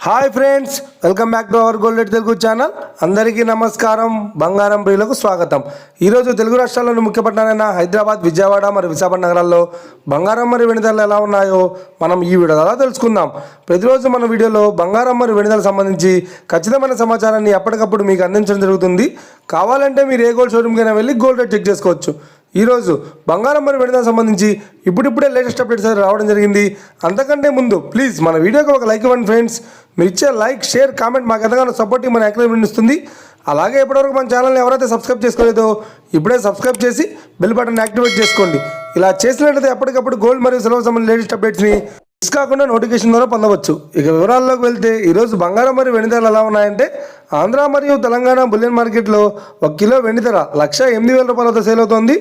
Hi friends, welcome back to our gold rate Telugu channel. అందరికీ నమస్కారం. బంగారం ప్రియులకు స్వాగతం. ఈరోజు తెలుగు రాష్ట్రాల్లోని ముఖ్య పట్టణాలైన హైదరాబాద్, విజయవాడ మరియు విశాఖపట్నం నగరాల్లో బంగారం మరియు వెండి ధరలు ఎలా ఉన్నాయో మనం ఈ వీడియో ద్వారా తెలుసుకుందాం. ప్రతిరోజు మన వీడియోలో బంగారం మరియు వెండి ధరలకు సంబంధించి ఖచ్చితమైన సమాచారాన్ని ఎప్పటికప్పుడు మీకు అందించడం జరుగుతుంది. కావాలంటే మీరు ఏ గోల్డ్ షోరూమ్కైనా వెళ్ళి గోల్డ్ రేట్ చెక్ చేసుకోవచ్చు. ఈరోజు బంగారం మరియు వెండి ధరకు సంబంధించి ఇప్పుడిప్పుడే లేటెస్ట్ అప్డేట్స్ రావడం జరిగింది. అంతకంటే ముందు ప్లీజ్ మన వీడియోకి ఒక లైక్ ఇవ్వండి ఫ్రెండ్స్. మీరు ఇచ్చే లైక్, షేర్, కామెంట్ మాకు ఎంతగానో సపోర్టింగ్ మన ఎంకరేజ్మెంట్ ఇస్తుంది. అలాగే ఇప్పటివరకు మన ఛానల్ని ఎవరైతే సబ్స్క్రైబ్ చేసుకోలేదో ఇప్పుడే సబ్స్క్రైబ్ చేసి బెల్ బటన్ యాక్టివేట్ చేసుకోండి. ఇలా చేసినట్లయితే ఎప్పటికప్పుడు గోల్డ్ మరియు సిల్వర్ సంబంధించిన లేటెస్ట్ అప్డేట్స్ని మిస్ కాకుండా నోటిఫికేషన్ ద్వారా పొందవచ్చు. ఇక వివరాల్లోకి వెళ్తే ఈరోజు బంగారం మరియు వెండి ధరలు ఎలా ఉన్నాయంటే, ఆంధ్ర మరియు తెలంగాణ బులియన్ మార్కెట్లో 1 కిలో వెండి ధర 1,08,000 రూపాయలతో సేల్ అవుతోంది.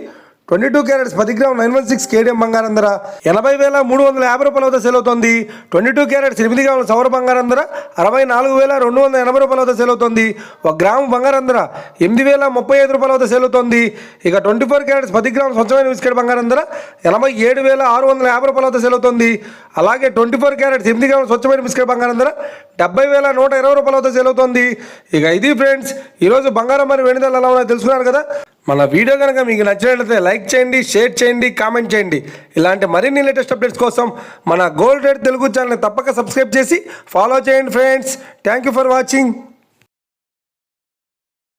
22 క్యారెట్స్ 10 గ్రామ్ 916 కేడిఎం బంగారం ధర 80,350 రూపాయలతో సేల్ అవుతోంది. 22 క్యారెట్స్ 8 గ్రాముల సౌర బంగారం ధర 64,280 రూపాయలతో సేల్ అవుతోంది. 1 గ్రాము బంగారం ధర 8,035 రూపాయలతో సేల్ అవుతోంది. ఇక 24 క్యారెట్స్ 10 గ్రాముల స్వచ్ఛమైన బిస్కెట్ బంగారం ధర 87,650 రూపాయలతో సేల్ అవుతోంది. అలాగే 24 క్యారెట్స్ 8 గ్రాముల స్వచ్ఛమైన బిస్కెట్ బంగారం ధర 70,120 రూపాయలతో సేల్ అవుతోంది. ఇక ఇది ఫ్రెండ్స్, ఈరోజు బంగారం మరియు వెండి ధరలు ఎలా ఉన్నాయో తెలుసుకున్నారు కదా. మన వీడియో కనుక మీకు నచ్చినట్లయితే లైక్ చేయండి, షేర్ చేయండి, కామెంట్ చేయండి. ఇలాంటి మరిన్ని లేటెస్ట్ అప్డేట్స్ కోసం మన గోల్డ్ రేట్ తెలుగు ఛానల్ని తప్పక సబ్స్క్రైబ్ చేసి ఫాలో చేయండి friends. Thank you for watching.